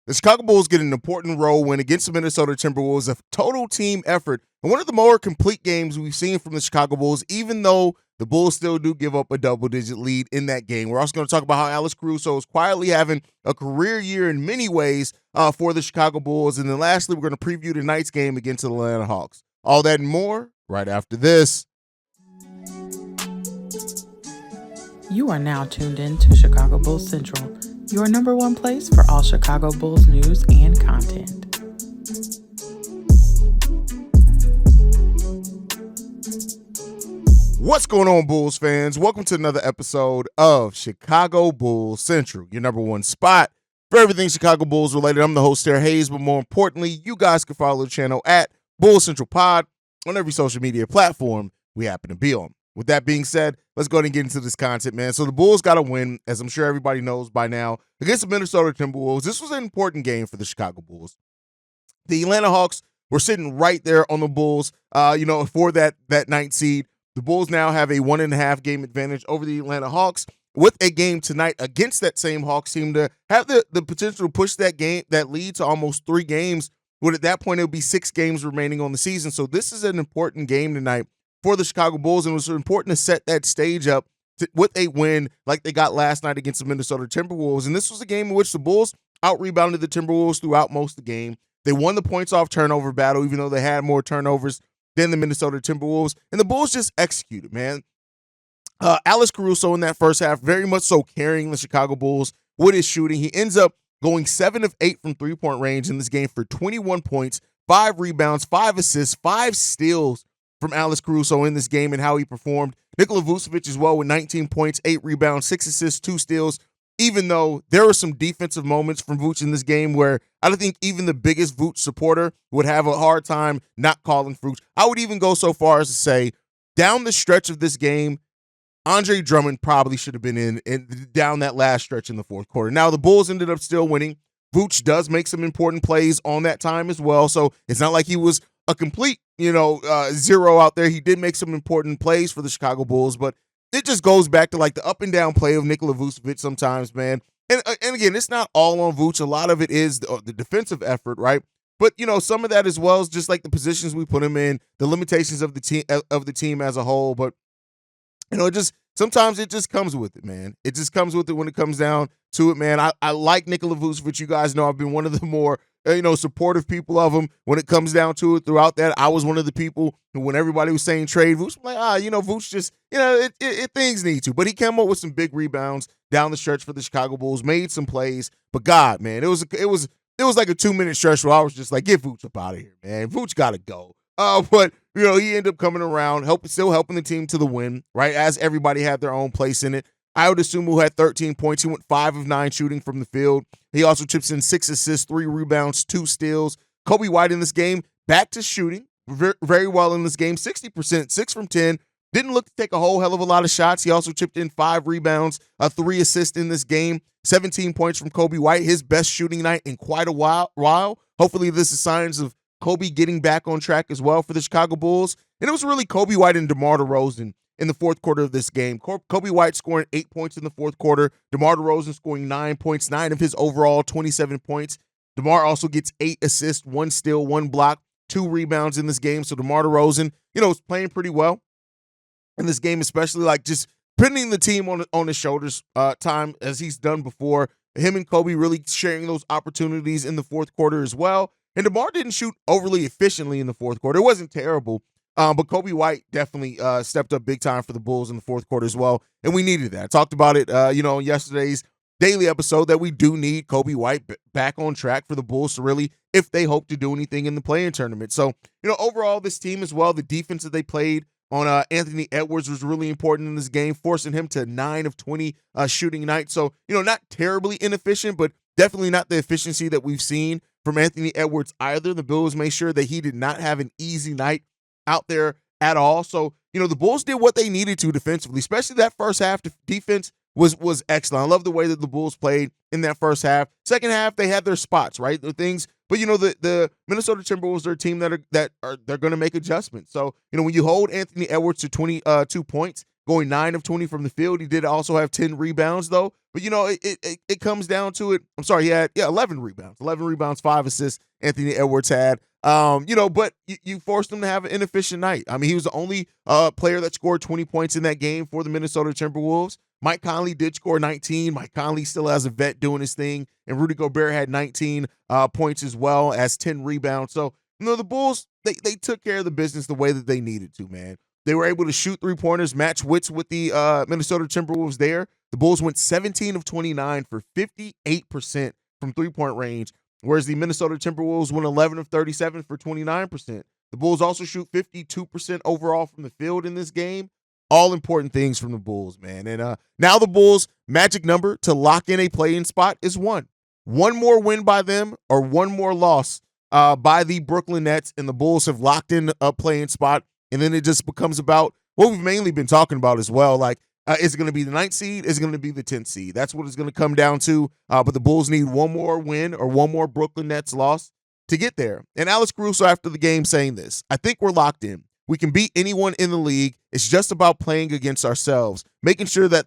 The Chicago Bulls get an important road win against the Minnesota Timberwolves, a total team effort, and one of the more complete games we've seen from the Chicago Bulls, even though the Bulls still do give up a double-digit lead in that game. We're also going to talk about how Alex Caruso is quietly having a career year in many ways for the Chicago Bulls. And then lastly, we're going to preview tonight's game against the Atlanta Hawks. All that and more right after this. You are now tuned in to Chicago Bulls Central, your number one place for all Chicago Bulls news and content. What's going on, Bulls fans? Welcome to another episode of Chicago Bulls Central, your number one spot for everything Chicago Bulls related. I'm the host, Haize, but more importantly, you guys can follow the channel at Bulls Central Pod on every social media platform we happen to be on. With that being said, let's go ahead and get into this content, man. So the Bulls got a win, as I'm sure everybody knows by now, against the Minnesota Timberwolves. This was an important game for the Chicago Bulls. The Atlanta Hawks were sitting right there on the Bulls, for that ninth seed. The Bulls now have a 1.5 game advantage over the Atlanta Hawks, with a game tonight against that same Hawks team to have the potential to push that lead to almost 3 games. But at that point, it would be 6 games remaining on the season. So this is an important game tonight for the Chicago Bulls, and it was important to set that stage up with a win like they got last night against the Minnesota Timberwolves. And this was a game in which the Bulls out-rebounded the Timberwolves throughout most of the game. They won the points off turnover battle, even though they had more turnovers than the Minnesota Timberwolves. And the Bulls just executed, man. Alex Caruso in that first half, very much so carrying the Chicago Bulls with his shooting. He ends up going 7 of 8 from three-point range in this game for 21 points, 5 rebounds, 5 assists, 5 steals from Alex Caruso in this game and how he performed. Nikola Vucevic as well with 19 points, 8 rebounds, 6 assists, 2 steals, even though there were some defensive moments from Vooch in this game where I don't think even the biggest Vooch supporter would have a hard time not calling Vooch. I would even go so far as to say, down the stretch of this game, Andre Drummond probably should have been in down that last stretch in the fourth quarter. Now, the Bulls ended up still winning. Vooch does make some important plays on that time as well, so it's not like he was a complete, zero out there. He did make some important plays for the Chicago Bulls, but it just goes back to like the up and down play of Nikola Vucevic sometimes, man. And again, it's not all on Vooch. A lot of it is the defensive effort, right? But some of that as well is just like the positions we put him in, the limitations of the team as a whole. But sometimes it just comes with it, man. It just comes with it when it comes down to it, man. I like Nikola Vucevic. You guys know I've been one of the more supportive people of him when it comes down to it. Throughout that, I was one of the people who, when everybody was saying trade, Vooch was like, Vooch just, things need to. But he came up with some big rebounds down the stretch for the Chicago Bulls, made some plays. But God, man, it was like a 2-minute stretch where I was just like, get Vooch up out of here, man. Vooch got to go. But he ended up coming around, still helping the team to the win, right? As everybody had their own place in it. Ayo Dosunmu had 13 points. He went 5 of 9 shooting from the field. He also chips in 6 assists, 3 rebounds, 2 steals. Kobe White in this game, back to shooting very, very well in this game, 60%, 6 from 10. Didn't look to take a whole hell of a lot of shots. He also chipped in 5 rebounds, 3 assists in this game, 17 points from Kobe White, his best shooting night in quite a while. Hopefully this is signs of Kobe getting back on track as well for the Chicago Bulls. And it was really Kobe White and DeMar DeRozan in the fourth quarter of this game. Kobe White scoring 8 points in the fourth quarter. DeMar DeRozan scoring 9 points, 9 of his overall 27 points. DeMar also gets 8 assists, 1 steal, 1 block, 2 rebounds in this game. So DeMar DeRozan, is playing pretty well in this game, especially like just putting the team on his shoulders time as he's done before. Him and Kobe really sharing those opportunities in the fourth quarter as well. And DeMar didn't shoot overly efficiently in the fourth quarter. It wasn't terrible. But Kobe White definitely stepped up big time for the Bulls in the fourth quarter as well, and we needed that. I talked about it, on yesterday's daily episode that we do need Kobe White back on track for the Bulls to really, if they hope to do anything in the play-in tournament. So, overall, this team as well, the defense that they played on Anthony Edwards was really important in this game, forcing him to 9 of 20 shooting night. So, not terribly inefficient, but definitely not the efficiency that we've seen from Anthony Edwards either. The Bulls made sure that he did not have an easy night out there at all. So, the Bulls did what they needed to defensively, especially that first half. Defense was excellent. I love the way that the Bulls played in that first half. Second half, they had their spots, right? The things, but the Minnesota Timberwolves are a team they're going to make adjustments. So, when you hold Anthony Edwards to 22 points, going 9 of 20 from the field. He did also have 10 rebounds, though. But, it comes down to it. I'm sorry, he had 11 rebounds. 11 rebounds, 5 assists Anthony Edwards had. But you forced him to have an inefficient night. I mean, he was the only player that scored 20 points in that game for the Minnesota Timberwolves. Mike Conley did score 19. Mike Conley still has a vet doing his thing. And Rudy Gobert had 19 points as well as 10 rebounds. So, the Bulls, they took care of the business the way that they needed to, man. They were able to shoot three-pointers, match wits with the Minnesota Timberwolves there. The Bulls went 17 of 29 for 58% from three-point range, whereas the Minnesota Timberwolves went 11 of 37 for 29%. The Bulls also shoot 52% overall from the field in this game. All important things from the Bulls, man. And now the Bulls' magic number to lock in a play-in spot is 1. One more win by them or one more loss by the Brooklyn Nets, and the Bulls have locked in a play-in spot. And then it just becomes about what we've mainly been talking about as well. Like, is it going to be the 9th seed? Is it going to be the 10th seed? That's what it's going to come down to. But the Bulls need one more win or one more Brooklyn Nets loss to get there. And Alex Caruso after the game saying this, I think we're locked in. We can beat anyone in the league. It's just about playing against ourselves, making sure that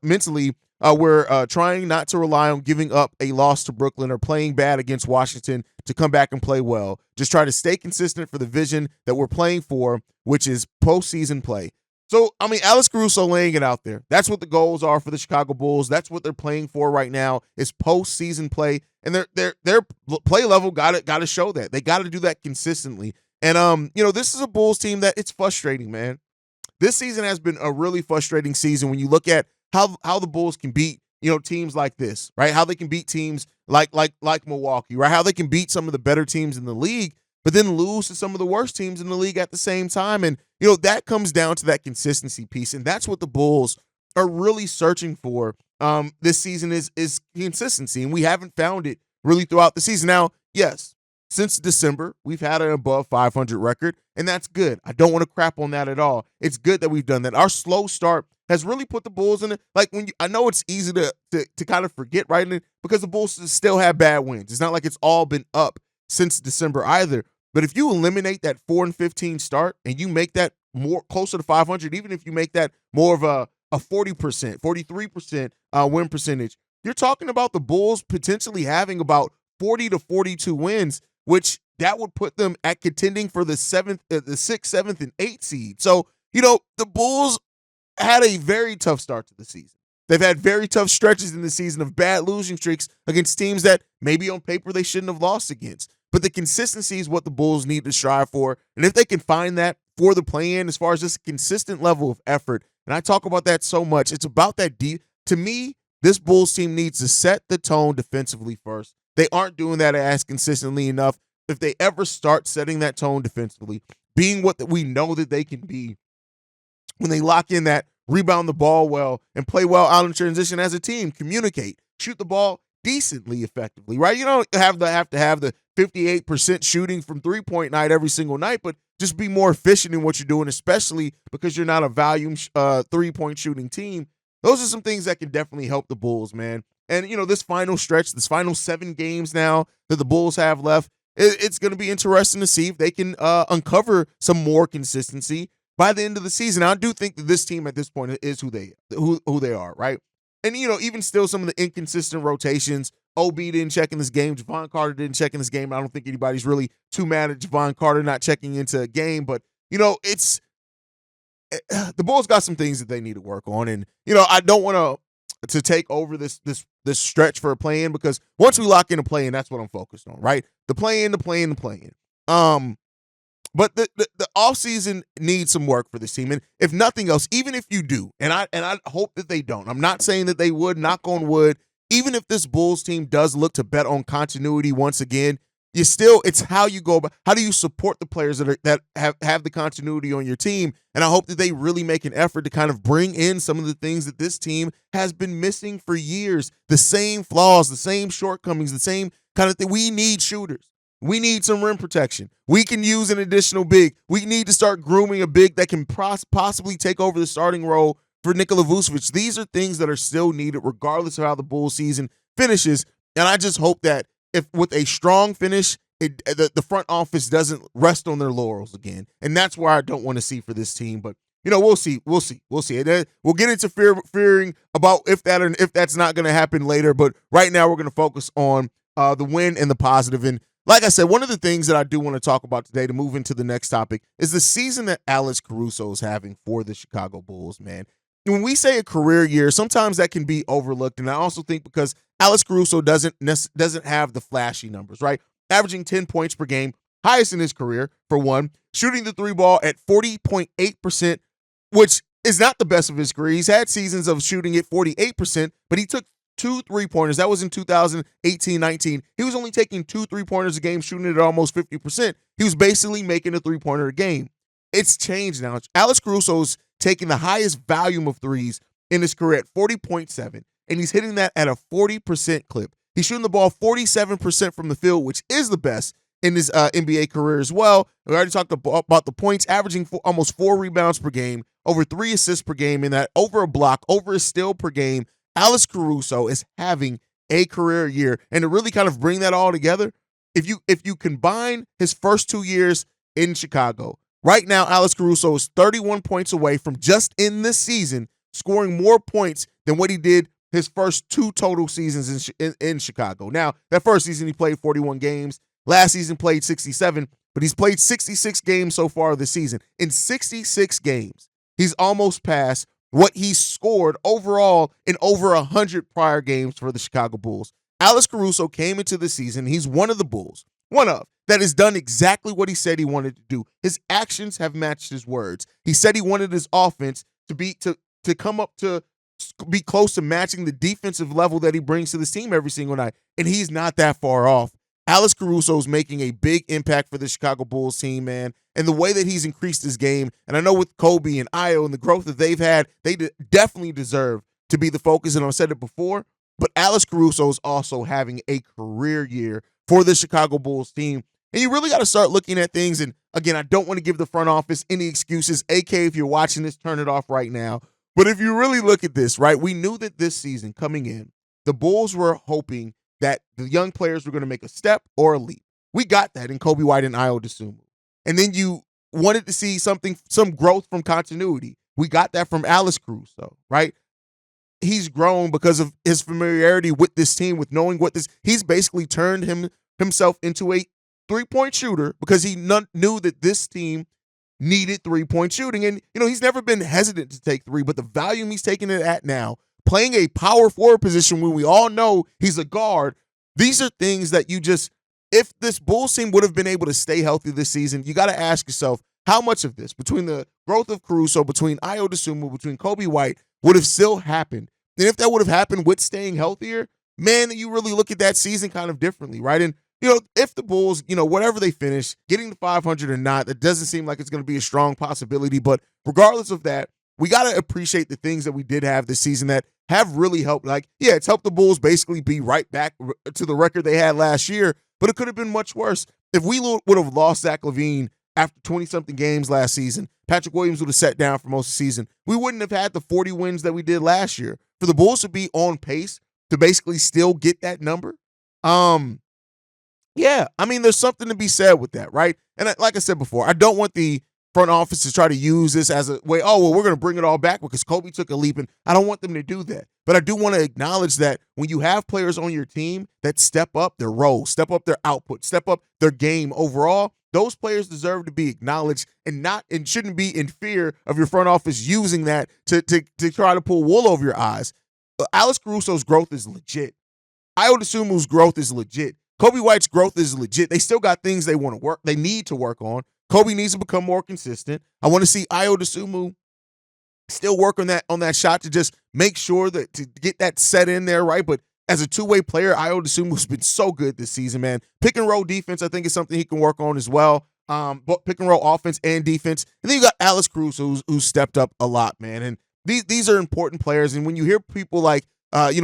mentally we're trying not to rely on giving up a loss to Brooklyn or playing bad against Washington to come back and play well. Just try to stay consistent for the vision that we're playing for, which is postseason play. So, I mean, Alex Caruso laying it out there. That's what the goals are for the Chicago Bulls. That's what they're playing for right now is postseason play. And their play level got to show that. They got to do that consistently. And, this is a Bulls team that it's frustrating, man. This season has been a really frustrating season when you look at how the Bulls can beat, teams like this, right? How they can beat teams like Milwaukee, right? How they can beat some of the better teams in the league, but then lose to some of the worst teams in the league at the same time. And, that comes down to that consistency piece. And that's what the Bulls are really searching for this season is consistency. And we haven't found it really throughout the season. Now, yes, since December, we've had an above 500 record, and that's good. I don't want to crap on that at all. It's good that we've done that. Our slow start has really put the Bulls in it. Like I know it's easy to kind of forget, right? Because the Bulls still have bad wins. It's not like it's all been up since December either. But if you eliminate that 4-15 start and you make that more closer to 500, even if you make that more of a 40%, 43% win percentage, you're talking about the Bulls potentially having about 40 to 42 wins, which that would put them at contending for the 6th, 7th, and 8th seed. So, the Bulls had a very tough start to the season. They've had very tough stretches in the season of bad losing streaks against teams that maybe on paper they shouldn't have lost against. But the consistency is what the Bulls need to strive for. And if they can find that for the play-in as far as just a consistent level of effort, and I talk about that so much, it's about that deep. To me, this Bulls team needs to set the tone defensively first. They aren't doing that as consistently enough. If they ever start setting that tone defensively, being what we know that they can be, when they lock in that rebound the ball well and play well out in transition as a team, communicate, shoot the ball decently effectively, right? You don't have to have the 58% shooting from three-point night every single night, but just be more efficient in what you're doing, especially because you're not a volume three-point shooting team. Those are some things that can definitely help the Bulls, man. And, this final stretch, this final 7 games now that the Bulls have left, it's going to be interesting to see if they can uncover some more consistency by the end of the season. I do think that this team at this point is who they are, right? And, even still some of the inconsistent rotations. OB didn't check in this game. Javon Carter didn't check in this game. I don't think anybody's really too mad at Javon Carter not checking into a game. But, it's the Bulls got some things that they need to work on. And, I don't want to take over this stretch for a play-in, because once we lock in a play-in, that's what I'm focused on, right? The play-in. But the offseason needs some work for this team. And if nothing else, even if you do, and I hope that they don't, I'm not saying that they would, knock on wood, even if this Bulls team does look to bet on continuity once again, it's how you go about, how do you support the players that have the continuity on your team? And I hope that they really make an effort to kind of bring in some of the things that this team has been missing for years, the same flaws, the same shortcomings, the same kind of thing. We need shooters. We need some rim protection. We can use an additional big. We need to start grooming a big that can possibly take over the starting role for Nikola Vucevic. These are things that are still needed regardless of how the Bulls season finishes. And I just hope that if with a strong finish, the front office doesn't rest on their laurels again. And that's where I don't want to see for this team. But we'll see. We'll see. And then we'll get into fearing about if that's not going to happen later. But right now, we're going to focus on the win and the positive. And like I said, one of the things that I do want to talk about today to move into the next topic is the season that Alex Caruso is having for the Chicago Bulls, man. When we say a career year, sometimes that can be overlooked. And I also think because Alex Caruso doesn't have the flashy numbers, right? Averaging 10 points per game, highest in his career, for one. Shooting the three ball at 40.8%, which is not the best of his career. He's had seasons of shooting at 48%, but he took 2 3-pointers. That was in 2018-19. He was only taking 2 3-pointers a game, shooting it at almost 50%. He was basically making a 3-pointer a game. It's changed now. Alex Caruso's taking the highest volume of threes in his career at 40.7, and he's hitting that at a 40% clip. He's shooting the ball 47% from the field, which is the best in his NBA career as well. We already talked about the points, averaging almost 4 rebounds per game, over 3 assists per game, and that over a block, over a steal per game. Alex Caruso is having a career year. And to really kind of bring that all together, if you combine his first 2 years in Chicago, right now Alex Caruso is 31 points away from, just in this season, scoring more points than what he did his first 2 total seasons in Chicago. Now, that first season he played 41 games. Last season played 67, but he's played 66 games so far this season. In 66 games, he's almost passed what he scored overall in over 100 prior games for the Chicago Bulls. Alex Caruso came into the season. He's one of the Bulls, that has done exactly what he said he wanted to do. His actions have matched his words. He said he wanted his offense to be close to matching the defensive level that he brings to this team every single night, and he's not that far off. Alex Caruso is making a big impact for the Chicago Bulls team, man, and the way that he's increased his game. And I know with Kobe and Io and the growth that they've had, they definitely deserve to be the focus, and I've said it before, but Alex Caruso is also having a career year for the Chicago Bulls team. And you really got to start looking at things. And again, I don't want to give the front office any excuses. AK, if you're watching this, turn it off right now. But if you really look at this, right, we knew that this season coming in, the Bulls were hoping that the young players were going to make a step or a leap. We got that in Kobe White and Io DeSumo. And then you wanted to see some growth from continuity. We got that from Alex Caruso, right? He's grown because of his familiarity with this team, with knowing he's basically turned himself into a 3-point shooter because he knew that this team needed 3-point shooting. And, he's never been hesitant to take 3, but the volume he's taking it at now, playing a power forward position when we all know he's a guard, these are things that if this Bulls team would have been able to stay healthy this season, you got to ask yourself, how much of this, between the growth of Caruso, between Io DeSumo, between Kobe White, would have still happened? And if that would have happened with staying healthier, man, you really look at that season kind of differently, right? And, if the Bulls, whatever they finish, getting to 500 or not, that doesn't seem like it's going to be a strong possibility. But regardless of that, we got to appreciate the things that we did have this season that have really helped. It's helped the Bulls basically be right back to the record they had last year, but it could have been much worse. If we would have lost Zach LaVine after 20-something games last season, Patrick Williams would have sat down for most of the season. We wouldn't have had the 40 wins that we did last year. For the Bulls to be on pace to basically still get that number, yeah, there's something to be said with that, right? And like I said before, I don't want the front office to try to use this as a way, we're going to bring it all back because Kobe took a leap, and I don't want them to do that. But I do want to acknowledge that when you have players on your team that step up their role, step up their output, step up their game overall, those players deserve to be acknowledged and shouldn't be in fear of your front office using that to try to pull wool over your eyes. Alex Caruso's growth is legit. Io DeSumo's growth is legit. Kobe White's growth is legit. They still got things they need to work on. Kobe needs to become more consistent. I want to see Io DeSumo still work on that shot to just make sure that to get that set in there, right? But as a two-way player, Io DeSumo's been so good this season, man. Pick and roll defense, I think, is something he can work on as well. But pick and roll offense and defense. And then you got Alex Caruso who's stepped up a lot, man. And these are important players. And when you hear people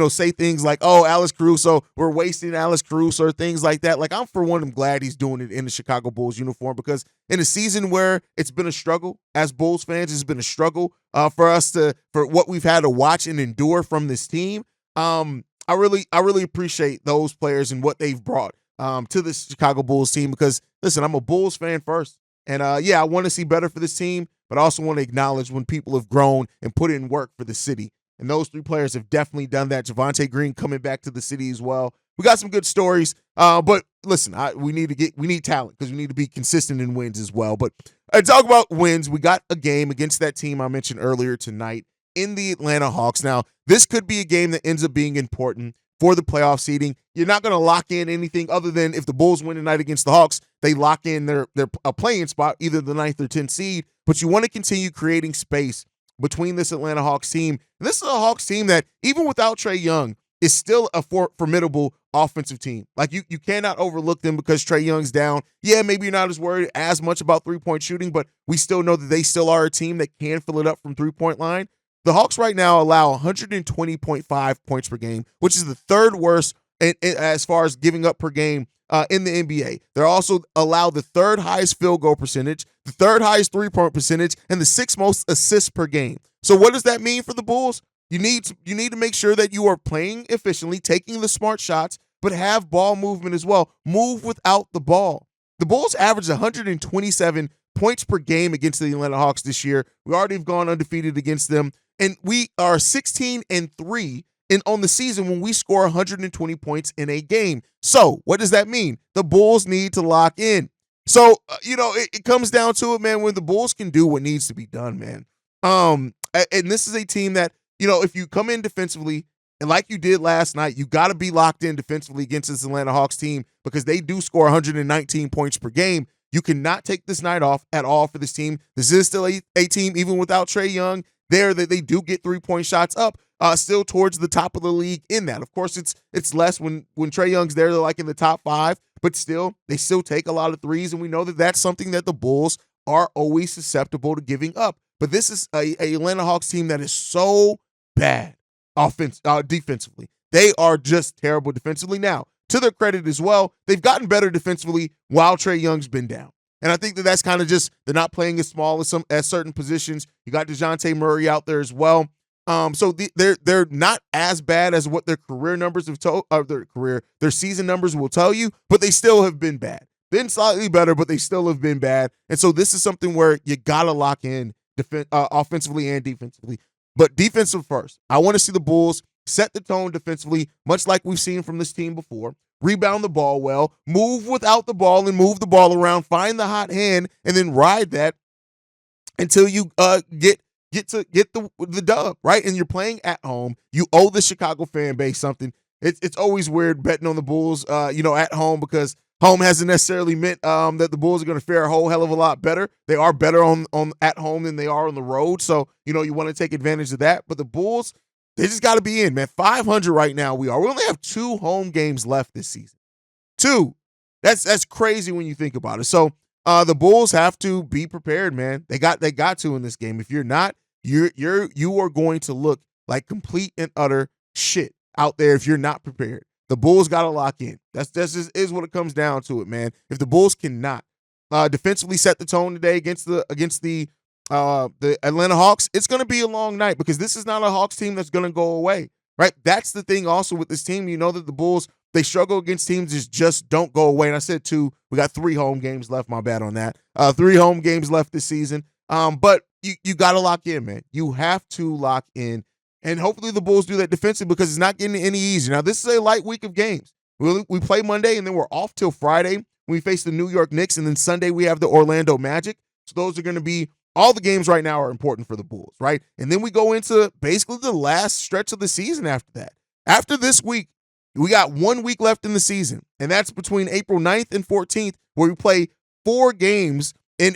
say things like, Alex Caruso, we're wasting Alex Caruso, or things like that. I'm, for one, I'm glad he's doing it in the Chicago Bulls uniform, because in a season where it's been a struggle, as Bulls fans, it's been a struggle for what we've had to watch and endure from this team. I really appreciate those players and what they've brought to the Chicago Bulls team, because, listen, I'm a Bulls fan first. And I want to see better for this team, but I also want to acknowledge when people have grown and put in work for the city. And those three players have definitely done that. Javonte Green coming back to the city as well. We got some good stories, but listen, we need talent because we need to be consistent in wins as well. But talk about wins. We got a game against that team I mentioned earlier tonight in the Atlanta Hawks. Now, this could be a game that ends up being important for the playoff seeding. You're not going to lock in anything other than if the Bulls win tonight against the Hawks, they lock in their playing spot, either the 9th or 10th seed. But you want to continue creating space between this Atlanta Hawks team. And this is a Hawks team that, even without Trae Young, is still a formidable offensive team. Like, you cannot overlook them because Trae Young's down. Yeah, maybe you're not as worried as much about three-point shooting, but we still know that they still are a team that can fill it up from three-point line. The Hawks right now allow 120.5 points per game, which is the third worst as far as giving up per game in the NBA. They also allow the third highest field goal percentage, the third highest three-point percentage, and the sixth most assists per game. So what does that mean for the Bulls? You need to make sure that you are playing efficiently, taking the smart shots, but have ball movement as well. Move without the ball. The Bulls averaged 127 points per game against the Atlanta Hawks this year. We already have gone undefeated against them. And we are 16-3 on the season when we score 120 points in a game. So what does that mean? The Bulls need to lock in. So, it comes down to it, man, when the Bulls can do what needs to be done, man. And this is a team that, if you come in defensively, and like you did last night, you got to be locked in defensively against this Atlanta Hawks team because they do score 119 points per game. You cannot take this night off at all for this team. This is still a team, even without Trae Young, that they do get three-point shots up, still towards the top of the league in that. Of course, it's less when Trae Young's there, they're like in the top 5, but still, they still take a lot of threes, and we know that that's something that the Bulls are always susceptible to giving up. But this is a Atlanta Hawks team that is so bad defensively. They are just terrible defensively. Now, to their credit as well, they've gotten better defensively while Trae Young's been down. And I think that's kind of just they're not playing as small as certain positions. You got DeJounte Murray out there as well. So they're not as bad as what their career numbers have told, their season numbers will tell you, but they still have been bad. Been slightly better, but they still have been bad. And so this is something where you gotta lock in offensively and defensively. But defensive first. I want to see the Bulls set the tone defensively, much like we've seen from this team before. Rebound the ball well, move without the ball and move the ball around, find the hot hand, and then ride that until you get the dub, right? And you're playing at home. You owe the Chicago fan base something. It's always weird betting on the Bulls, at home because home hasn't necessarily meant that the Bulls are going to fare a whole hell of a lot better. They are better on at home than they are on the road, so you want to take advantage of that. But the Bulls, they just got to be in, man. 500 right now. We only have 2 home games left this season. 2. That's crazy when you think about it. So the Bulls have to be prepared, man. They got to in this game. If you're not, you are going to look like complete and utter shit out there if you're not prepared. The Bulls got to lock in. That's just is what it comes down to it, man. If the Bulls cannot defensively set the tone today against the Atlanta Hawks, it's going to be a long night because this is not a Hawks team that's going to go away, right? That's the thing also with this team. You know that the Bulls, they struggle against teams that just don't go away. And I said 2. We got 3 home games left. My bad on that. 3 home games left this season. But you got to lock in, man. You have to lock in. And hopefully the Bulls do that defensively because it's not getting any easier. Now, this is a light week of games. We play Monday, and then we're off till Friday when we face the New York Knicks, and then Sunday we have the Orlando Magic. So those are going to be all the games right now are important for the Bulls, right? And then we go into basically the last stretch of the season after that. After this week, we got 1 week left in the season, and that's between April 9th and 14th where we play 4 games in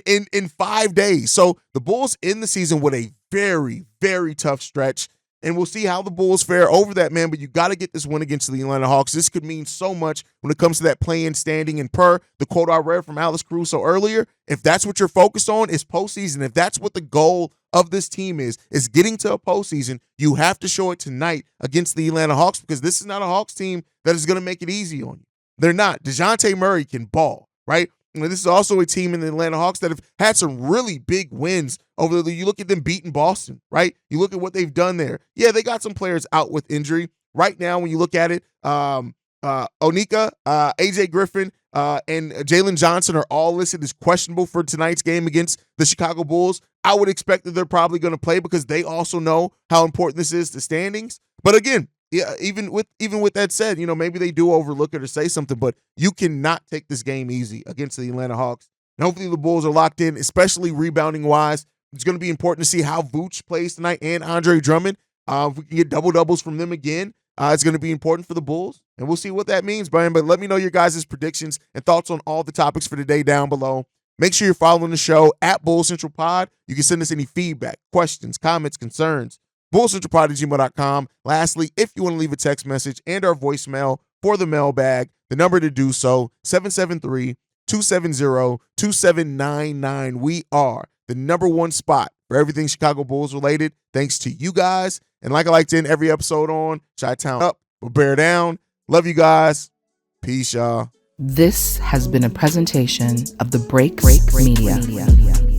5 days. So the Bulls end the season with a very, very tough stretch. And we'll see how the Bulls fare over that, man. But you got to get this win against the Atlanta Hawks. This could mean so much when it comes to that play-in standing. And per the quote I read from Alex Caruso earlier, if that's what you're focused on is postseason, if that's what the goal of this team is getting to a postseason, you have to show it tonight against the Atlanta Hawks because this is not a Hawks team that is going to make it easy on you. They're not. DeJounte Murray can ball, right? And this is also a team in the Atlanta Hawks that have had some really big wins over you look at them beating Boston, right? You look at what they've done there. Yeah, they got some players out with injury. Right now, when you look at it, Onika, AJ Griffin, and Jalen Johnson are all listed as questionable for tonight's game against the Chicago Bulls. I would expect that they're probably going to play because they also know how important this is to standings. But again, yeah, even with that said, maybe they do overlook it or say something, but you cannot take this game easy against the Atlanta Hawks. And hopefully the Bulls are locked in, especially rebounding wise. It's going to be important to see how Vooch plays tonight and Andre Drummond. If we can get double-doubles from them again, it's going to be important for the Bulls. And we'll see what that means, Brian. But let me know your guys' predictions and thoughts on all the topics for today down below. Make sure you're following the show at Bull Central Pod. You can send us any feedback, questions, comments, concerns. BullCentralPod@gmail.com. Lastly, if you want to leave a text message and our voicemail for the mailbag, the number to do so, 773-270-2799. We are the number one spot for everything Chicago Bulls related, thanks to you guys. And like I like to end every episode on, Chi-Town up or bear down. Love you guys. Peace, y'all. This has been a presentation of the Break Media.